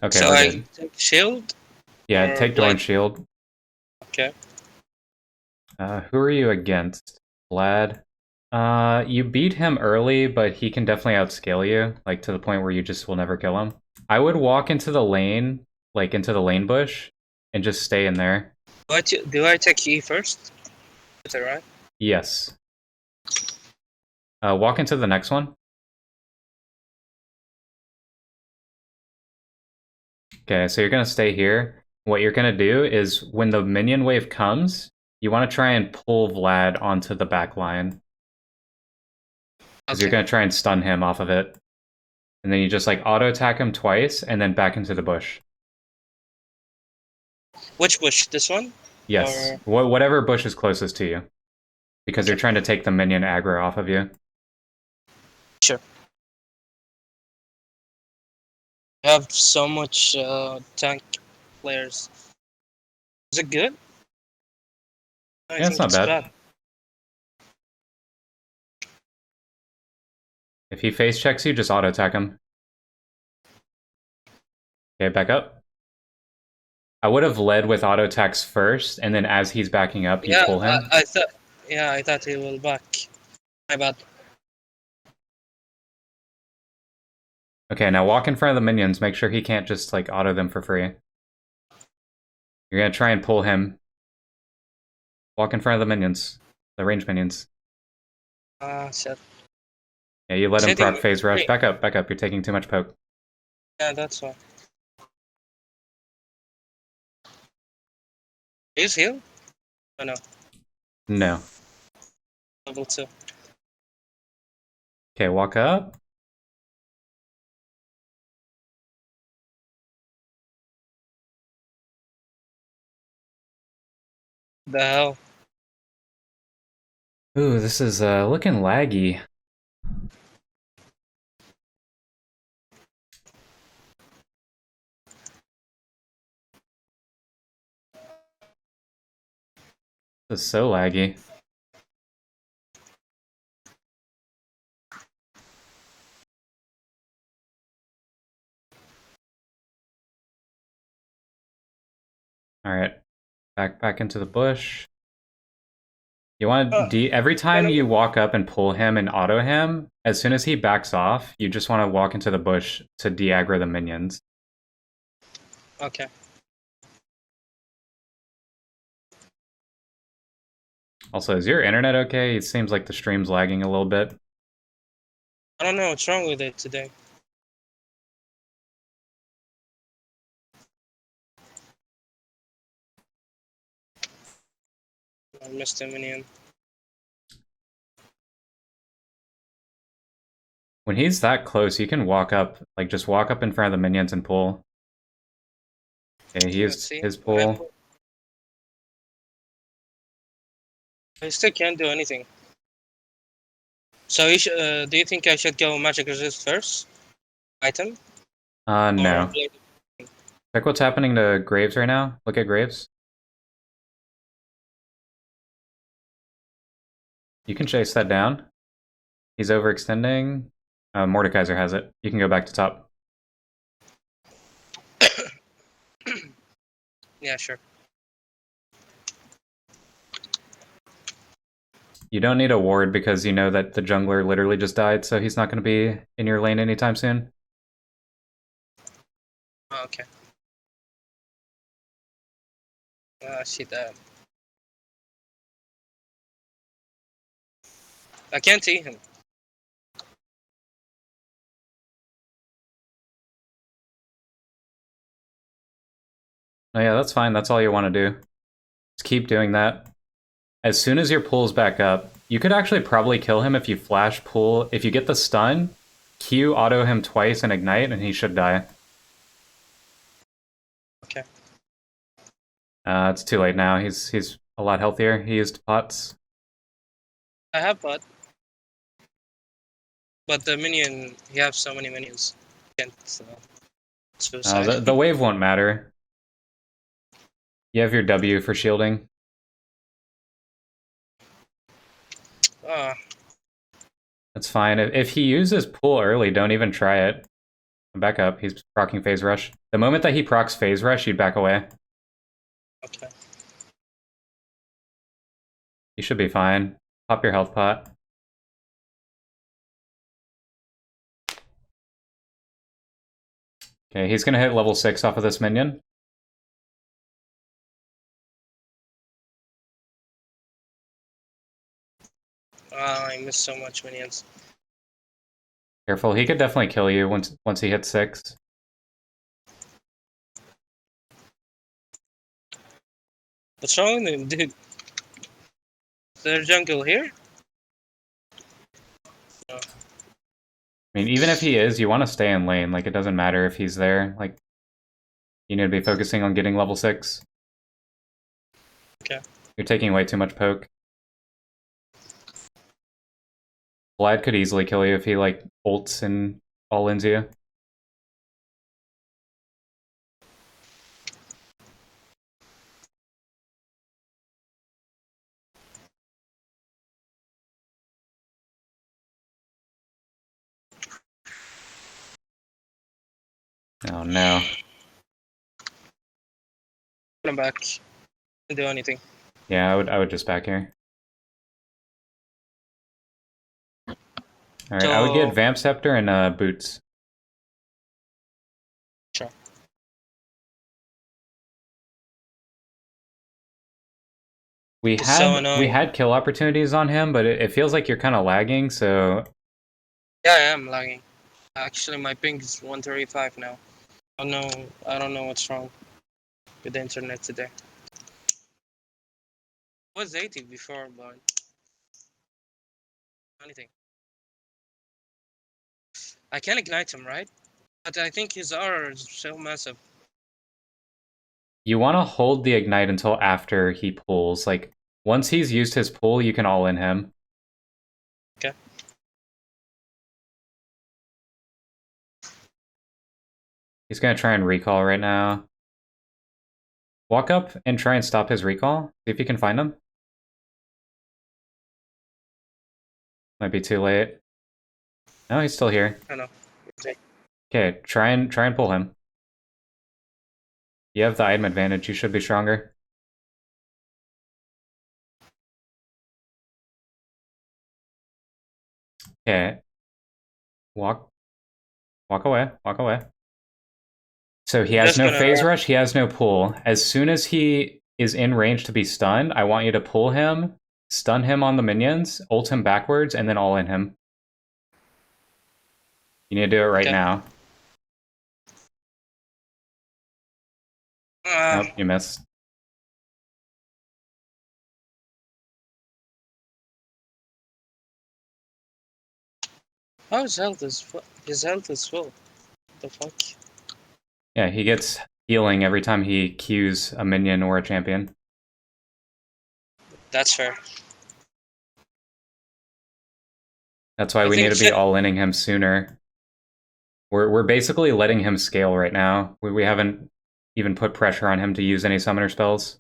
Okay, So we're I good. take shield Yeah, or take blade? Dorn Shield. Okay. Who are you against? Vlad. You beat him early, but he can definitely outscale you, like to the point where you just will never kill him. I would walk into the lane, like into the lane bush, and just stay in there. Do I take E first? Is that right? Yes. Walk into the next one. Okay, so you're gonna stay here. What you're gonna do is when the minion wave comes, you want to try and pull Vlad onto the back line. Because you're Okay. gonna try and stun him off of it. And then you just like auto attack him twice and then back into the bush. Which bush? This one? Yes. Or Whatever bush is closest to you. Because you're okay. trying to take the minion aggro off of you. Sure. I have so much tank players. Is it good? I Yeah, it's think not it's bad. bad. If he face checks you, just auto attack him. Okay, back up. I would have led with auto attacks first, and then as he's backing up, you Yeah, pull him. I thought. Yeah, I thought he will back. My bad. Okay, now walk in front of the minions. Make sure he can't just like auto them for free. You're gonna try and pull him. Walk in front of the minions. The range minions. Shit. Yeah, you let him Sitting. proc phase rush. Wait. Back up, back up. You're taking too much poke. Yeah, that's why. Is heal? Oh no. No. Level 2. Okay, walk up. The hell? Ooh, this is looking laggy. This is so laggy. Alright. Back into the bush. You want to every time you walk up and pull him and auto him, as soon as he backs off, you just want to walk into the bush to de-aggro the minions. Okay. Also, is your internet okay? It seems like the stream's lagging a little bit. I don't know what's wrong with it today. I missed a minion. When he's that close, you can walk up, like just walk up in front of the minions and pull. Okay, he Let's used see. his pull. I still can't do anything. So you do you think I should go magic resist first? Item? Or No. blade? Check what's happening to Graves right now. Look at Graves. You can chase that down. He's overextending. Mordekaiser has it. You can go back to top. Yeah, sure. You don't need a ward because you know that the jungler literally just died, so he's not going to be in your lane anytime soon. Oh, okay. I see that. I can't see him. Oh yeah, that's fine. That's all you want to do. Just keep doing that. As soon as your pull's back up, you could actually probably kill him if you flash pull. If you get the stun, Q auto him twice and ignite, and he should die. Okay. It's too late now. He's a lot healthier. He used pots. I have bot. But the minion, you have so many minions. Can't suicide. The wave won't matter. You have your W for shielding. Ah, That's fine. If he uses pull early, don't even try it. Back up. He's proccing Phase Rush. The moment that he procs Phase Rush, you'd back away. Okay. You should be fine. Pop your health pot. Okay, he's gonna hit level 6 off of this minion. I missed so much minions. Careful, he could definitely kill you once he hits 6. What's wrong with him, dude? Is there a jungle here? No. I mean, even if he is, you want to stay in lane. Like, it doesn't matter if he's there. Like, you need to be focusing on getting level 6. Okay. You're taking way too much poke. Vlad could easily kill you if he, like, ults and all-ins you. Oh, no. I'm back. Can't do anything. Yeah, I would just back here. Alright, I would get So, Vamp Scepter and Boots. sure. We It's so we annoying. had kill opportunities on him, but it feels like you're kind of lagging, so... Yeah, I am lagging. Actually, my ping is 135 now. I don't know what's wrong with the internet today. It was 80 before, but anything. I can ignite him, right? But I think his aura is so massive. You want to hold the Ignite until after he pulls. Like, once he's used his pull, you can all-in him. Okay. He's gonna try and recall right now. Walk up and try and stop his recall. See if you can find him. Might be too late. No, he's still here. I know. Okay, try and pull him. You have the item advantage, you should be stronger. Okay. Walk away, walk away. So he has Just no gonna. phase rush, he has no pull. As soon as he is in range to be stunned, I want you to pull him, stun him on the minions, ult him backwards, and then all in him. You need to do it right Okay. now. Nope, you missed. How his health is full? What the fuck? Yeah, he gets healing every time he Qs a minion or a champion. That's fair. That's why I we need think to be all-inning him sooner. We're basically letting him scale right now. We haven't even put pressure on him to use any summoner spells.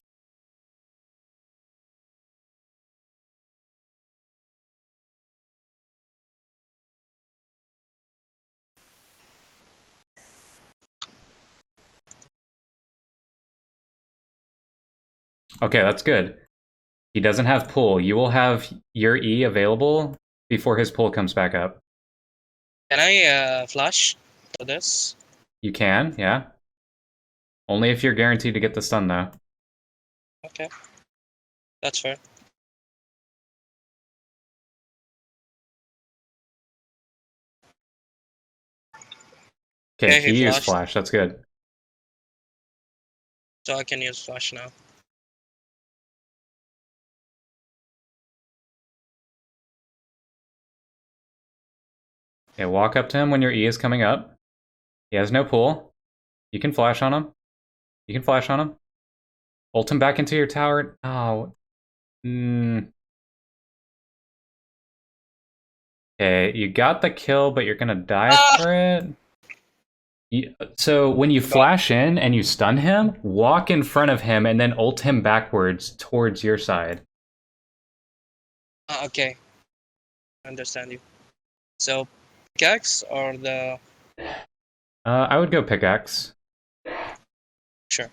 Okay, that's good. He doesn't have pull. You will have your E available before his pull comes back up. Can I flash for this? You can, yeah. Only if you're guaranteed to get the stun, though. Okay. That's fair. Okay, Okay, he he used flashed, flash. That's good. so I can use flash now. Okay, walk up to him when your E is coming up. He has no pull. You can flash on him. You can flash on him. Ult him back into your tower. Oh. Okay, you got the kill, but you're gonna die for it. So when you flash in and you stun him, walk in front of him and then ult him backwards towards your side. Okay. I understand you. So, pickaxe or the I would go pickaxe. Sure.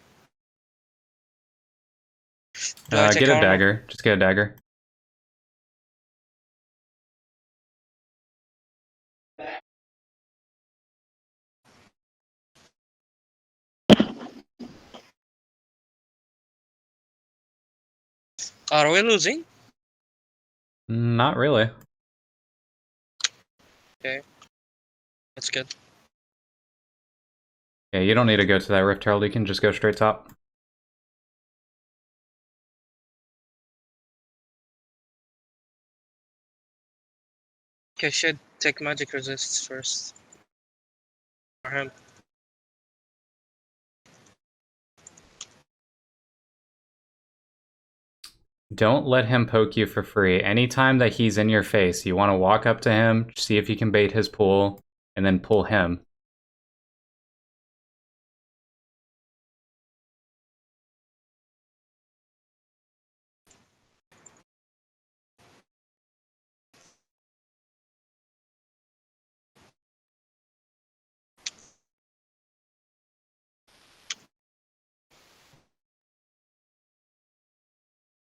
Do I take Get a armor? dagger. Just get a dagger. Are we losing? Not really. Okay, that's good. Yeah, you don't need to go to that rift herald. You can just go straight top. Okay, should take magic resists first. For him. Don't let him poke you for free. Anytime that he's in your face, you want to walk up to him, see if you can bait his pull, and then pull him.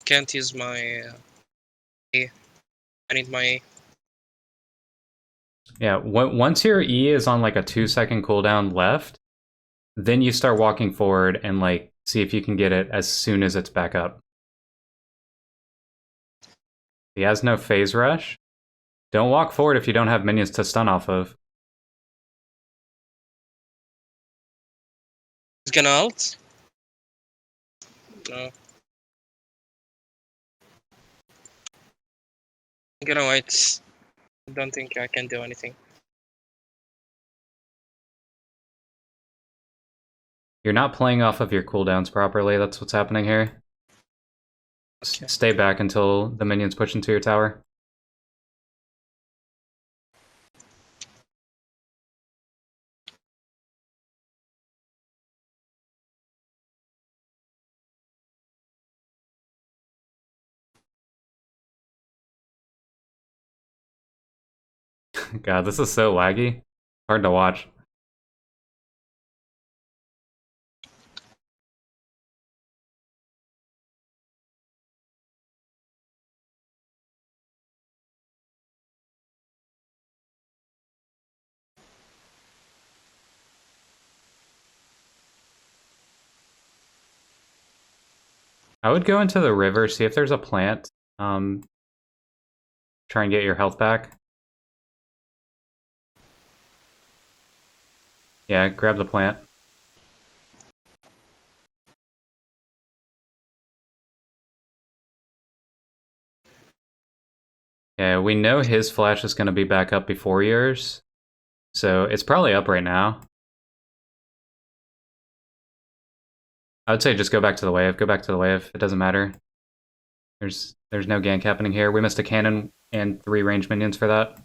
Can't use my A. I need my A. Yeah, once your E is on like a 2-second cooldown left, then you start walking forward and like see if you can get it as soon as it's back up. He has no phase rush. Don't walk forward if you don't have minions to stun off of. He's gonna ult? No. I'm gonna wait. I don't think I can do anything. You're not playing off of your cooldowns properly, that's what's happening here. Okay. Stay back until the minions push into your tower. God, this is so laggy. Hard to watch. I would go into the river, see if there's a plant. Try and get your health back. Yeah, grab the plant. Yeah, we know his flash is going to be back up before yours. So it's probably up right now. I would say just go back to the wave. Go back to the wave. It doesn't matter. There's no gank happening here. We missed a cannon and 3 range minions for that.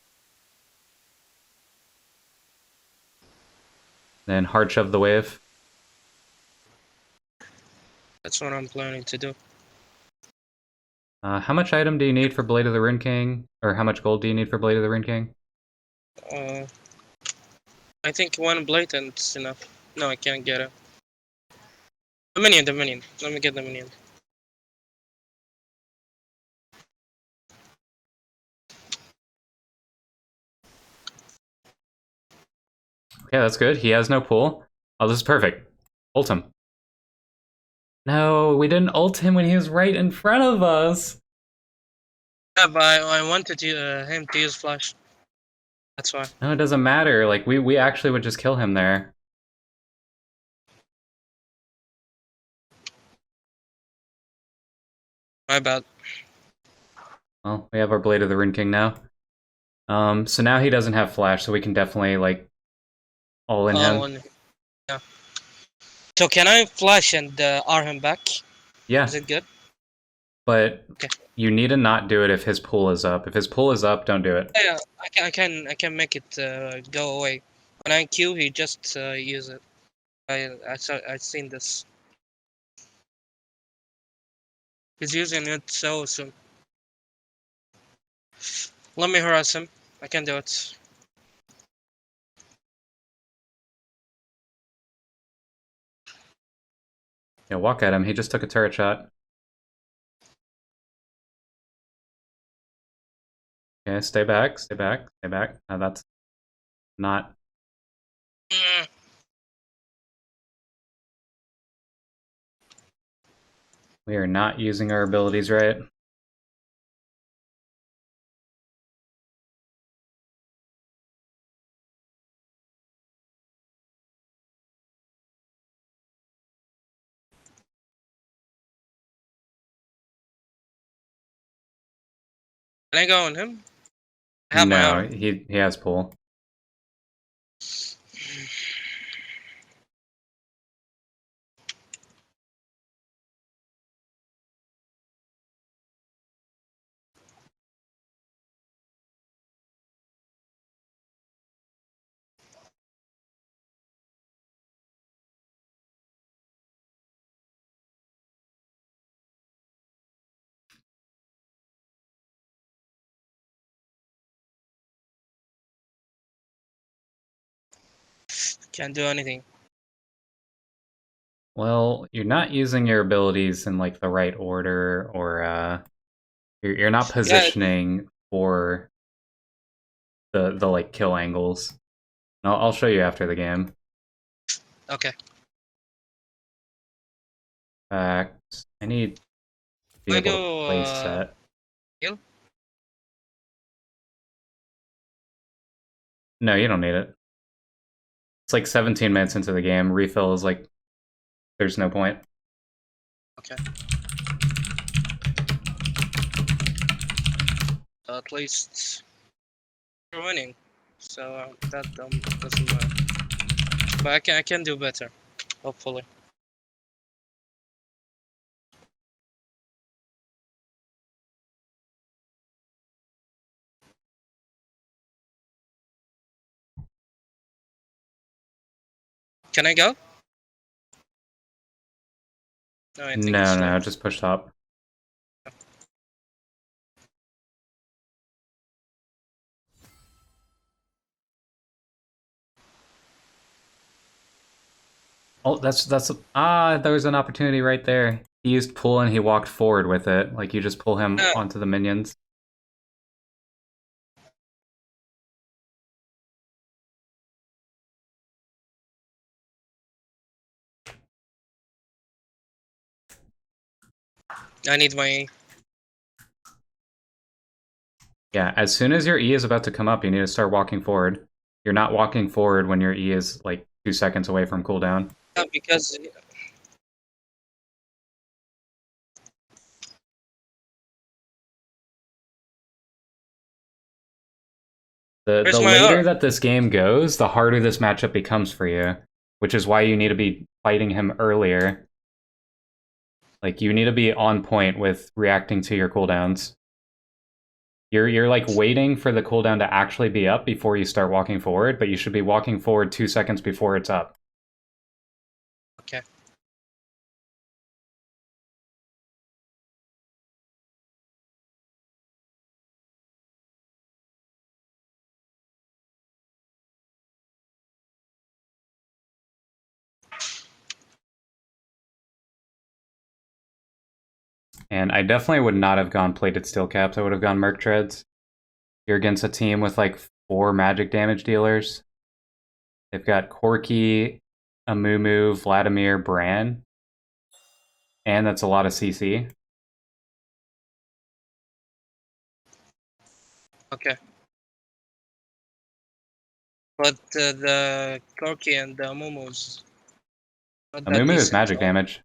Then hard shove the wave. That's what I'm planning to do. How much item do you need for Blade of the Rune King? Or how much gold do you need for Blade of the Rune King? I think one blatant's enough. No, I can't get it. The minion, the minion. Let me get the minion. Okay, that's good. He has no pull. Oh, this is perfect. Ult him. No, we didn't ult him when he was right in front of us. Yeah, but I wanted him to use flash. That's why. No, it doesn't matter. Like, we actually would just kill him there. My bad. Well, we have our Blade of the Rune King now. So now he doesn't have flash, so we can definitely, like, all in him. Yeah. So can I flash and R him back? Yeah, Is it good? but Okay. you need to not do it if his pull is up. If his pull is up, don't do it. Yeah, I can make it go away. When I Q, he just use it. I've seen this. He's using it so soon. Let me harass him. I can do it. Yeah, walk at him. He just took a turret shot. Okay, stay back, stay back, stay back. No, that's not... Mm, We are not using our abilities right. can I go on him? I have my No, arm. he has pull. Can't do anything. Well, you're not using your abilities in like the right order, or you're not Yeah. positioning for the like kill angles. I'll show you after the game. Okay. Fact, I need to be Can I able to go play set. heal? No, you don't need it. It's like 17 minutes into the game. Refill is like, there's no point. Okay. At least we're winning, so that doesn't matter. But I can do better, hopefully. Can I go? No, I think it's No, slow. no, just push top. Oh, there was an opportunity right there. He used pull and he walked forward with it. Like you just pull him Ah, onto the minions. I need my. Yeah, as soon as your E is about to come up, you need to start walking forward. You're not walking forward when your E is like 2 seconds away from cooldown. Because The where's my later arm? that this game goes, the harder this matchup becomes for you, which is why you need to be fighting him earlier. Like you need to be on point with reacting to your cooldowns. You're like waiting for the cooldown to actually be up before you start walking forward, but you should be walking forward 2 seconds before it's up. Okay. And I definitely would not have gone plated steel caps. I would have gone merc treads. You're against a team with like 4 magic damage dealers. They've got Corki, Amumu, Vladimir, Bran, and that's a lot of CC. Okay. But the Corki and the Momo's not that Amumu is decent. magic damage.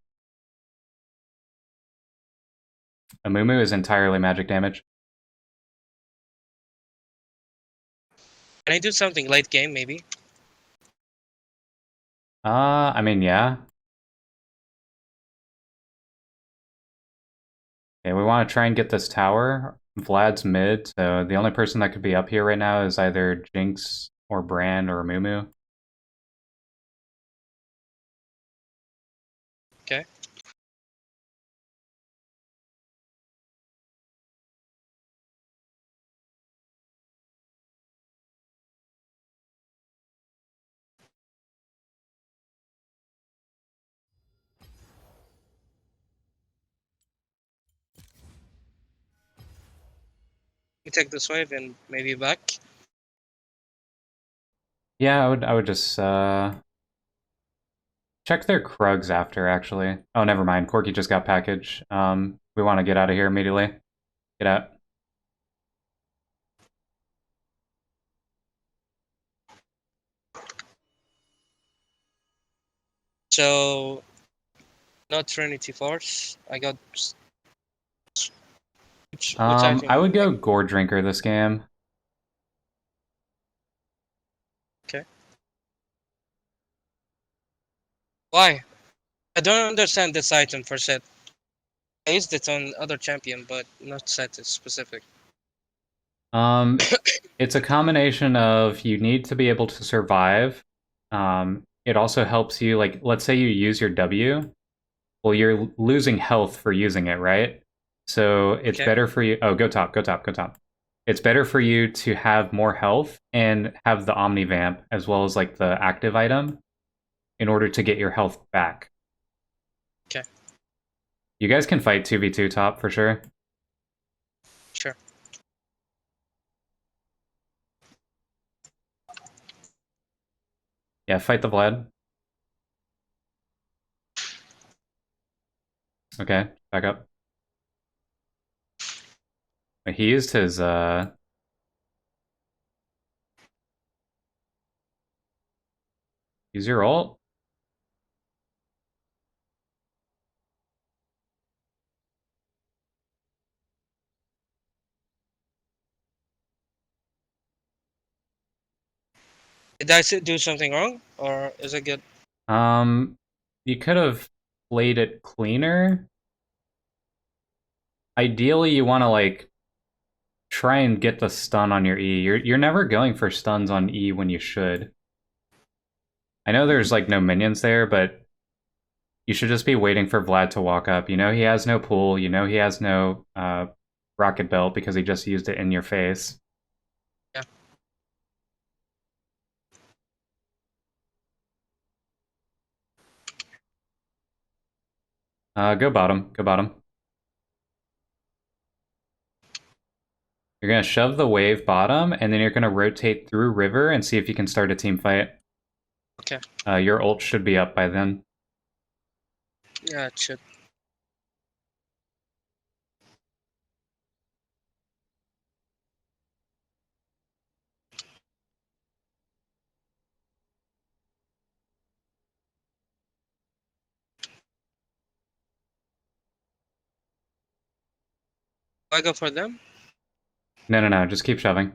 Amumu is entirely magic damage. Can I do something late game, maybe? I mean, yeah. Okay, we want to try and get this tower. Vlad's mid, so the only person that could be up here right now is either Jinx or Brand or Amumu. Okay. We take this wave and maybe back. Yeah, I would just check their Krugs after, actually. Oh, never mind. Corky just got package. We want to get out of here immediately. Get out. So, not Trinity Force. I got which I item? would go Gore Drinker this game. Okay. Why? I don't understand this item for Sett. I used it on other champion, but not Sett is specific. Um, it's a combination of you need to be able to survive. It also helps you, like, let's say you use your W. Well, you're losing health for using it, right? So it's Okay. better for you. Oh, go top, go top, go top. It's better for you to have more health and have the Omni Vamp as well as like the active item in order to get your health back. Okay. You guys can fight 2v2 top for sure. Sure. Yeah, fight the Vlad. Okay, back up. He used his use your ult. Did I do something wrong, or is it good? Um you could have played it cleaner. Ideally you want to like try and get the stun on your E. You're never going for stuns on E when you should. I know there's like no minions there, but you should just be waiting for Vlad to walk up. You know he has no pool. You know he has no rocket belt because he just used it in your face. Yeah. Go bottom. Go bottom. You're gonna shove the wave bottom, and then you're gonna rotate through river and see if you can start a team fight. Okay. Your ult should be up by then. Yeah, it should. Do I go for them? No, no, no. Just keep shoving.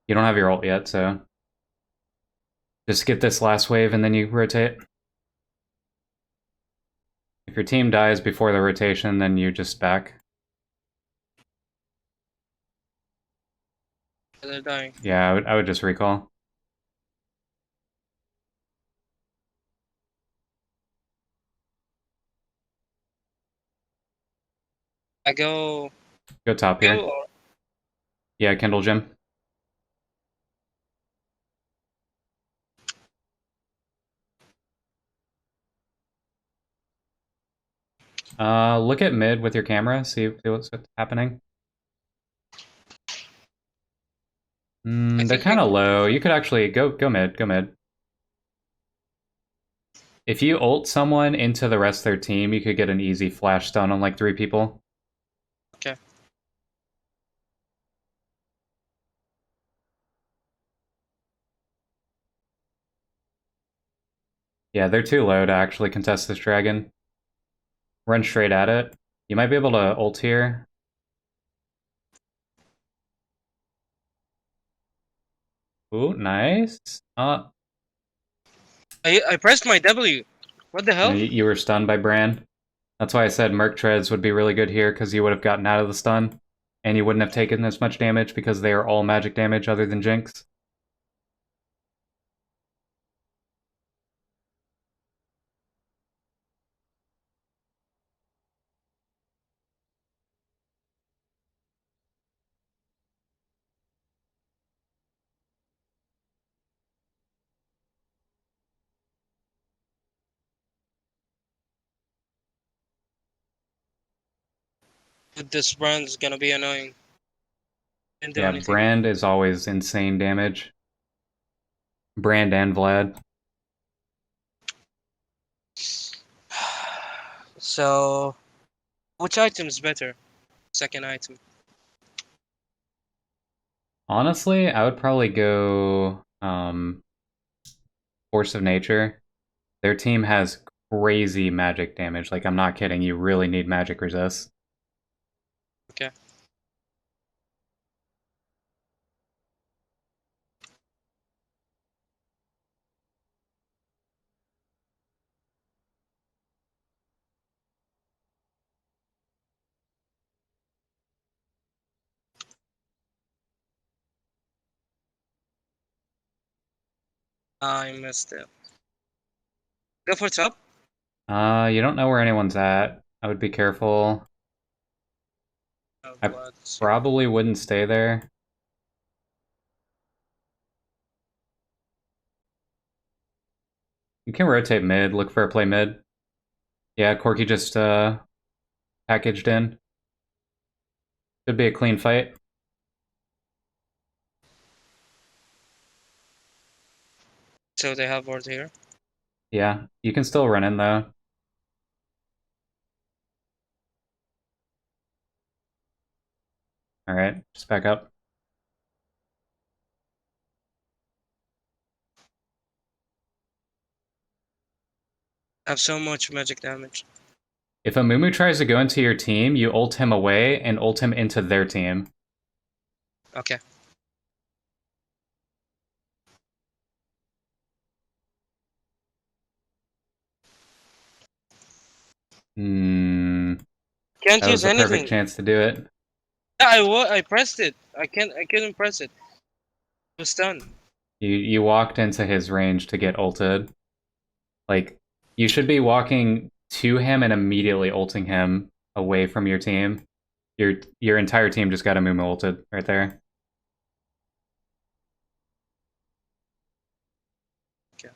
You don't have your ult yet, so just get this last wave and then you rotate. If your team dies before the rotation, then you just back. They're dying. Yeah, I would just recall. I go Go top you here. or Yeah, Kindle Gym. Look at mid with your camera. See what's happening. I They're think kind of low. You could actually go mid. Go mid. If you ult someone into the rest of their team, you could get an easy flash stun on like 3 people. okay. Yeah, they're too low to actually contest this dragon. Run straight at it. You might be able to ult here. Ooh, nice. I pressed my W. What the hell? You were stunned by Bran. That's why I said Merc Treads would be really good here, because you would have gotten out of the stun. And you wouldn't have taken as much damage, because they are all magic damage other than Jinx. This brand's gonna be annoying. Didn't do Yeah, anything. Brand is always insane damage. Brand and Vlad. So, which item is better? Second item. Honestly, I would probably go Force of Nature. Their team has crazy magic damage. Like, I'm not kidding. You really need magic resist. Okay. I missed it. Go for top. You don't know where anyone's at. I would be careful. Oh, I blood. See. probably wouldn't stay there. You can rotate mid, look for a play mid. Yeah, Corky just packaged in. Should be a clean fight. So they have ward here. Yeah, you can still run in though. Alright, just back up. Have so much magic damage. If a Mumu tries to go into your team, you ult him away and ult him into their team. Okay. Hmm, Can't that was use the perfect anything. chance to do it. Yeah, I pressed it. I couldn't press it. It was done. You walked into his range to get ulted. Like, you should be walking to him and immediately ulting him away from your team. Your entire team just got a Mumu ulted right there. Okay.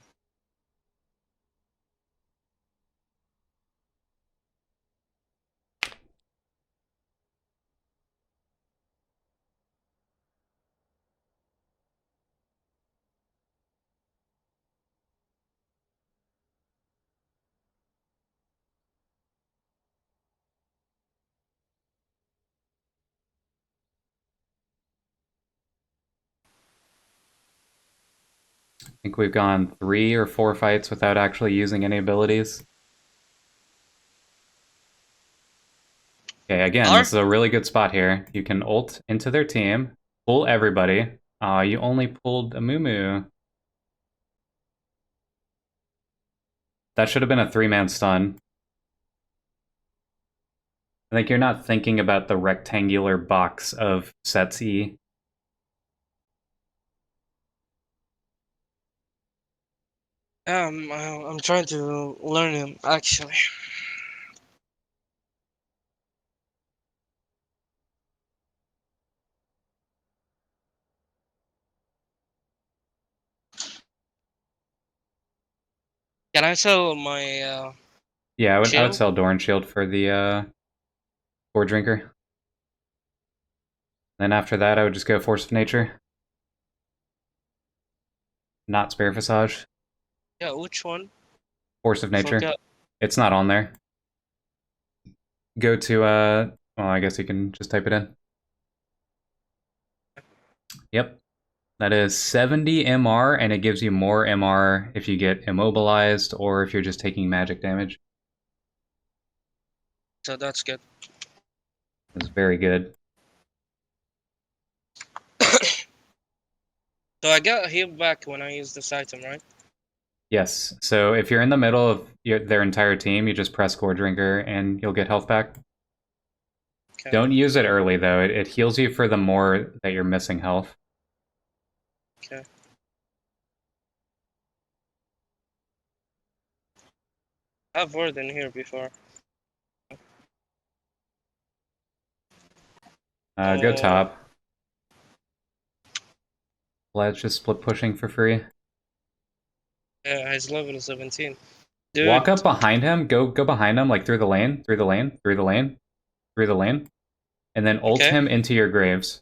I think we've gone 3 or 4 fights without actually using any abilities. Okay, again, this R? is a really good spot here. You can ult into their team, pull everybody. You only pulled a Mumu. That should have been a 3-man stun. I think you're not thinking about the rectangular box of Sett's E. I'm trying to learn him actually. Can I sell my Yeah, I would shield? sell Doran Shield for the Boar Drinker. Then after that, I would just go Force of Nature. Not Spare Visage. Yeah, which one? Force of Nature. Forgot. It's not on there. Go to, well, I guess you can just type it in. Yep. That is 70 MR, and it gives you more MR if you get immobilized or if you're just taking magic damage. So that's good. It's very good. So I got healed back when I used this item, right? Yes, so if you're in the middle of their entire team, you just press Core Drinker and you'll get health back. Okay. Don't use it early, though. It heals you for the more that you're missing health. Okay. I've word in here before. Go Oh, top. Let's just split pushing for free. yeah, he's level 17. Dude, Walk up behind him. Go behind him, like through the lane, through the lane, through the lane, through the lane, and then ult okay. him into your graves.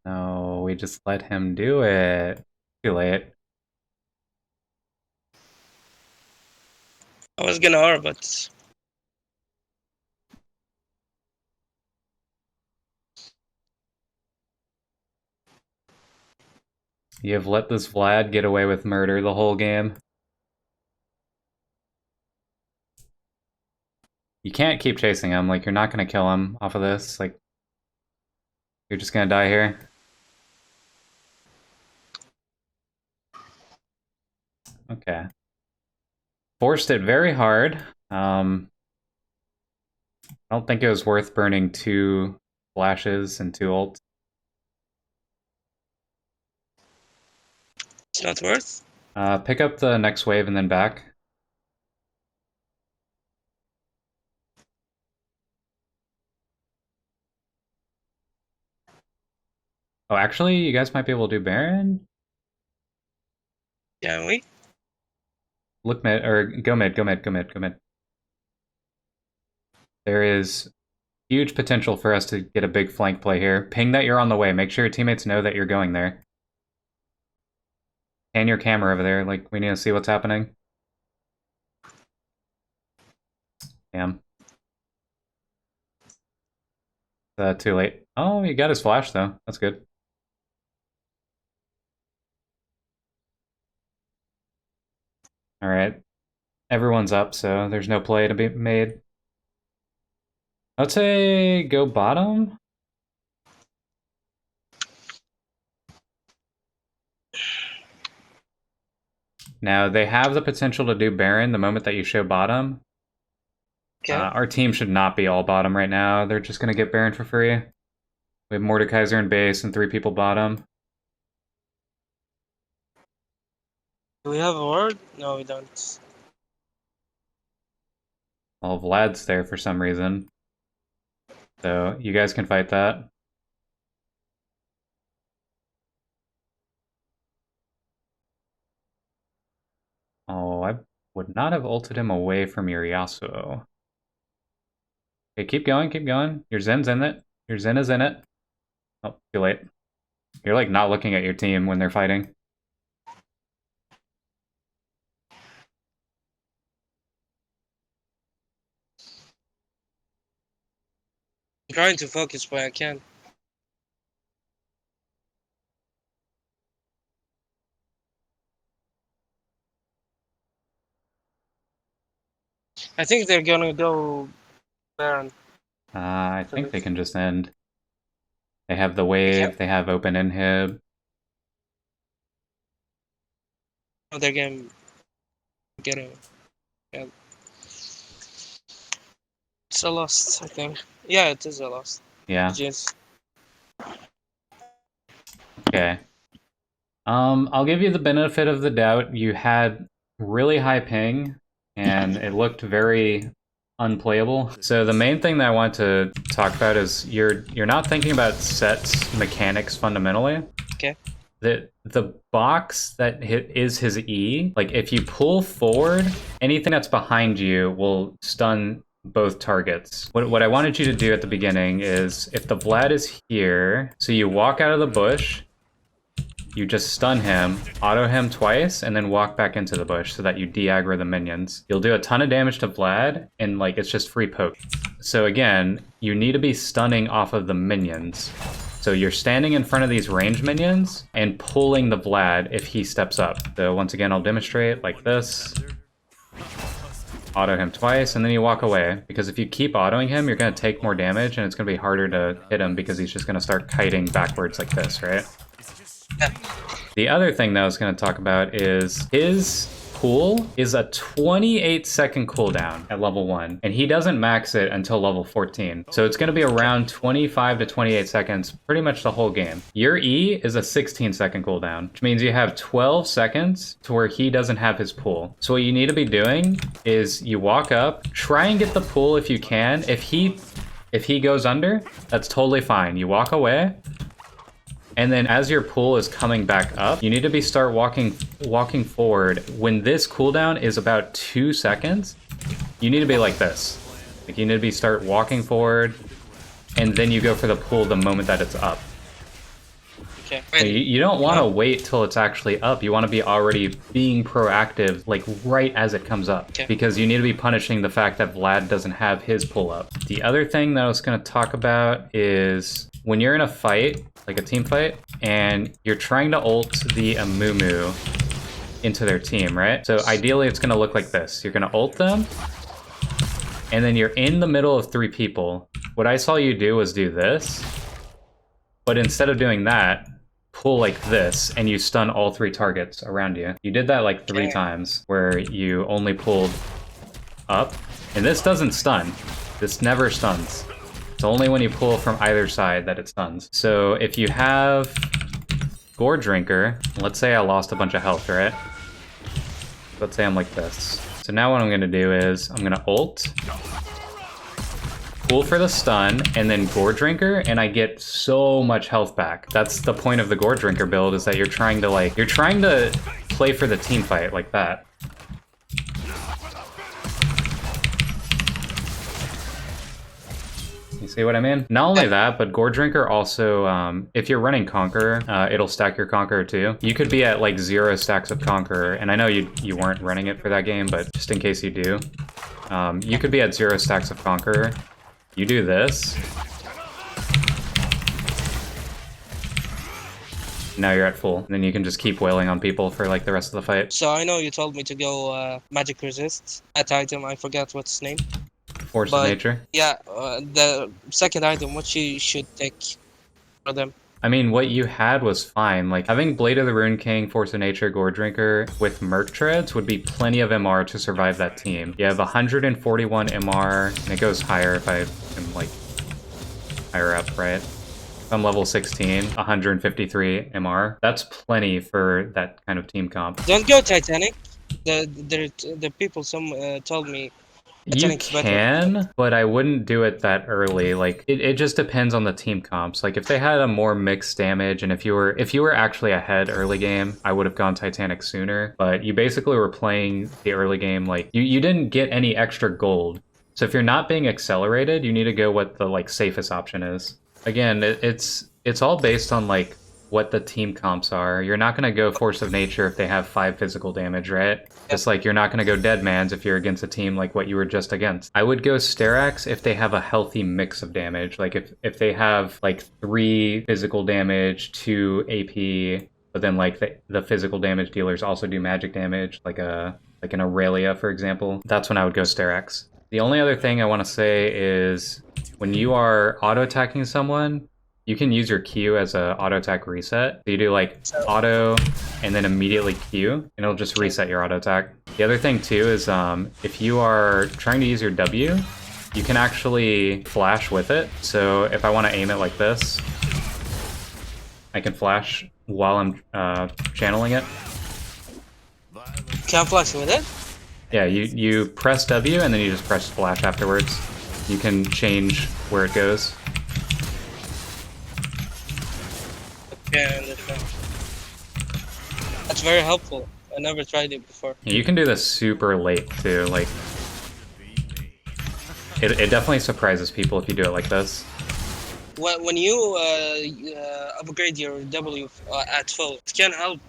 No, we just let him do it. Too late. I was gonna R, but You've let this Vlad get away with murder the whole game. You can't keep chasing him. Like, you're not gonna kill him off of this. Like, you're just gonna die here. Okay. Forced it very hard. I don't think it was worth burning 2 flashes and 2 ults. it's not worth. Pick up the next wave and then back. Oh, actually, you guys might be able to do Baron? Can we? Look mid, or go mid, go mid, go mid, go mid. There is huge potential for us to get a big flank play here. Ping that you're on the way. Make sure your teammates know that you're going there. And your camera over there. Like, we need to see what's happening. Damn. Too late. Oh, he got his flash, though. That's good. Alright. Everyone's up, so there's no play to be made. Let's say go bottom. Now, they have the potential to do Baron the moment that you show bottom. Okay. Our team should not be all bottom right now. They're just going to get Baron for free. We have Mordekaiser in base and 3 people bottom. Do we have a word? No, we don't. Well, Vlad's there for some reason. So, you guys can fight that. Oh, I would not have ulted him away from your Yasuo. Okay, keep going, keep going. Your Zen's in it. Your Zen is in it. Oh, too late. You're like not looking at your team when they're fighting. I'm trying to focus, but I can't. I think they're gonna go Baron. I think they can just end. They have the Yep. wave, they have open inhib. Oh, they're gonna get it. Yeah. It's a loss, I think. Yeah, it is a loss. Yeah. Jeez. Okay. I'll give you the benefit of the doubt. You had really high ping, and it looked very unplayable. So the main thing that I want to talk about is you're not thinking about Sett's mechanics fundamentally. Okay. The box that is his E, like if you pull forward, anything that's behind you will stun both targets. What I wanted you to do at the beginning is, if the Vlad is here, so you walk out of the bush, you just stun him, auto him twice, and then walk back into the bush so that you de-aggro the minions. You'll do a ton of damage to Vlad, and like it's just free poke. So again, you need to be stunning off of the minions. So you're standing in front of these range minions and pulling the Vlad if he steps up. So once again, I'll demonstrate like this. Auto him twice, and then you walk away. Because if you keep autoing him, you're going to take more damage, and it's going to be harder to hit him because he's just going to start kiting backwards like this, right? Yeah. The other thing that I was going to talk about is his cool is a 28-second cooldown at level 1, and he doesn't max it until level 14. So it's going to be around 25 to 28 seconds pretty much the whole game. Your E is a 16-second cooldown, which means you have 12 seconds to where he doesn't have his pull. So what you need to be doing is you walk up, try and get the pull if you can. If he goes under, that's totally fine. You walk away. And then as your pull is coming back up, you need to start walking forward. When this cooldown is about 2 seconds, you need to be like this. Like you need to start walking forward, and then you go for the pull the moment that it's up. Okay. You don't want to No. wait till it's actually up. You want to be already being proactive, like right as it comes up. Okay. Because you need to be punishing the fact that Vlad doesn't have his pull up. The other thing that I was going to talk about is when you're in a fight, like a team fight, and you're trying to ult the Amumu into their team, right? So ideally it's going to look like this. You're going to ult them, and then you're in the middle of 3 people. What I saw you do was do this, but instead of doing that, pull like this, and you stun all 3 targets around you. You did that like 3 times, where you only pulled up, and this doesn't stun. This never stuns. It's only when you pull from either side that it stuns. So if you have Gore Drinker, let's say I lost a bunch of health, right? Let's say I'm like this. So now what I'm gonna do is, I'm gonna ult, pull for the stun, and then Gore Drinker, and I get so much health back. That's the point of the Gore Drinker build, is that you're trying to play for the team fight like that. You see what I mean? Not only that, but Gore Drinker also, if you're running Conqueror, it'll stack your Conqueror too. You could be at like 0 stacks of Conqueror, and I know you weren't running it for that game, but just in case you do, you could be at 0 stacks of Conqueror. You do this. Now you're at full. And then you can just keep wailing on people for like the rest of the fight. So I know you told me to go magic resist at item. I forgot what's its name. Force of nature. Yeah, the second item, what you should take for them. I mean, what you had was fine. Like, having Blade of the Rune King, Force of Nature, Gore Drinker with Merc Treads would be plenty of MR to survive that team. You have 141 MR, and it goes higher if I am, like, higher up, right? If I'm level 16, 153 MR. That's plenty for that kind of team comp. Don't go Titanic. The people told me You can, but I wouldn't do it that early. Like, it just depends on the team comps. Like, if they had a more mixed damage, and if you were actually ahead early game, I would have gone Titanic sooner. But you basically were playing the early game, like, you didn't get any extra gold. So if you're not being accelerated, you need to go what the, like, safest option is. Again, it's all based on, like, what the team comps are. You're not going to go Force of Nature if they have 5 physical damage, right? Just like you're not going to go Deadman's if you're against a team like what you were just against. I would go Sterax if they have a healthy mix of damage. Like if they have like 3 physical damage, 2 AP, but then like the physical damage dealers also do magic damage, like an Aurelia, for example. That's when I would go Sterax. The only other thing I want to say is when you are auto-attacking someone, you can use your Q as a auto attack reset. So you do like auto and then immediately Q, and it'll just reset your auto attack. The other thing too is if you are trying to use your W, you can actually flash with it. So if I want to aim it like this, I can flash while I'm channeling it. Can I flash with it? Yeah, you press W and then you just press flash afterwards. You can change where it goes. Yeah, I understand. That's very helpful. I never tried it before. You can do this super late too. Like, it definitely surprises people if you do it like this. When you upgrade your W at full, it can help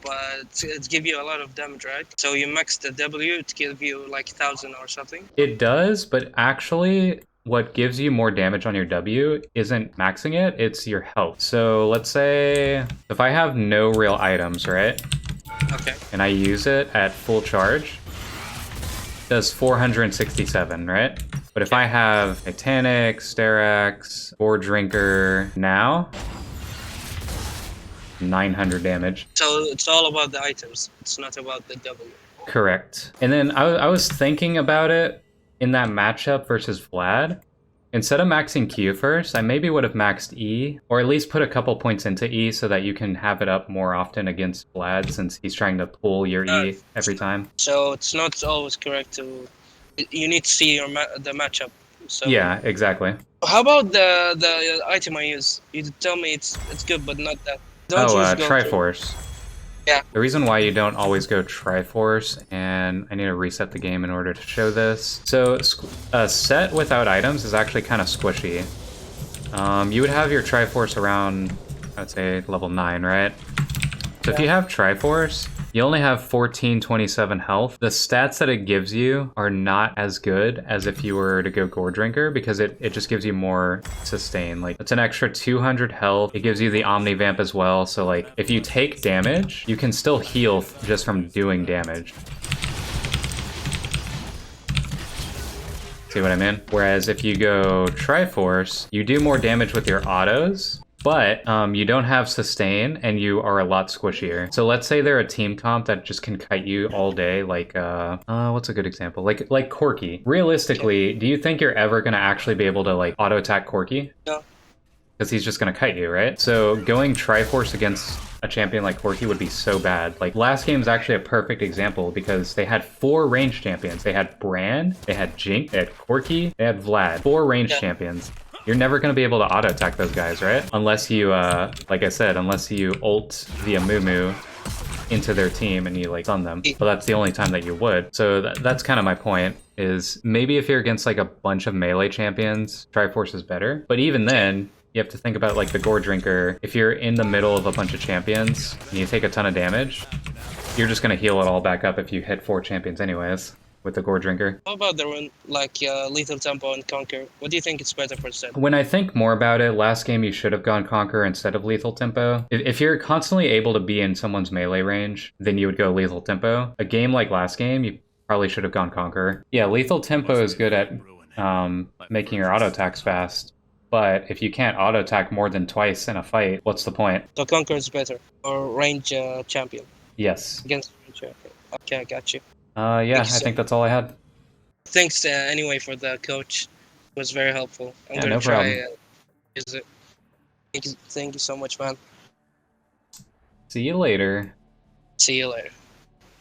to give you a lot of damage, right? So you max the W to give you like 1,000 or something. It does, but actually, what gives you more damage on your W isn't maxing it, it's your health. So let's say if I have no real items, right? Okay. And I use it at full charge, it does 467, right? But if I have Titanic, Sterax, Gore Drinker now, 900 damage. So it's all about the items. It's not about the W. Correct. And then I was thinking about it in that matchup versus Vlad. Instead of maxing Q first, I maybe would have maxed E, or at least put a couple points into E so that you can have it up more often against Vlad, since he's trying to pull your E every time. So it's not always correct to... You need to see the matchup. So yeah, exactly. How about the item I use? You tell me it's good, but not that. Don't use Triforce. Yeah. The reason why you don't always go Triforce, and I need to reset the game in order to show this. So a set without items is actually kind of squishy. You would have your Triforce around, I'd say level 9, right? So if Yeah. you have Triforce, you only have 1427 health. The stats that it gives you are not as good as if you were to go Gore Drinker because it just gives you more sustain. Like, it's an extra 200 health. It gives you the Omni Vamp as well. So like, if you take damage, you can still heal just from doing damage. See what I mean? Whereas if you go Triforce, you do more damage with your autos, but you don't have sustain and you are a lot squishier. So let's say they're a team comp that just can kite you all day, like what's a good example? Like Corki. Realistically, do you think you're ever gonna actually be able to like auto attack Corki? No. Because he's just gonna kite you, right? So going Triforce against a champion like Corki would be so bad. Like, last game is actually a perfect example because they had 4 range champions. They had Brand, they had Jink, they had Corki, they had Vlad. 4 range champions. You're never going to be able to auto-attack those guys, right? Unless you, like I said, unless you ult the Amumu into their team and you, like, stun them. But that's the only time that you would. So that's kind of my point, is maybe if you're against, like, a bunch of melee champions, Triforce is better. But even then, you have to think about like the Gore Drinker. If you're in the middle of a bunch of champions and you take a ton of damage, you're just gonna heal it all back up if you hit 4 champions anyways with the Gore Drinker. How about the one like Lethal Tempo and Conquer? What do you think it's better for Sett? When I think more about it, last game you should have gone Conquer instead of Lethal Tempo. If you're constantly able to be in someone's melee range, then you would go Lethal Tempo. A game like last game, you probably should have gone Conquer. Yeah, Lethal Tempo is good at making your auto attacks fast. But if you can't auto-attack more than twice in a fight, what's the point? So Conquer is better, or range champion? Yes. Against range champion. Okay, I got you. Yeah, I think that's all I had. Thanks anyway for the coach. It was very helpful. I'm Yeah, gonna no try problem. use it. Thank you so much, man. See you later. See you later.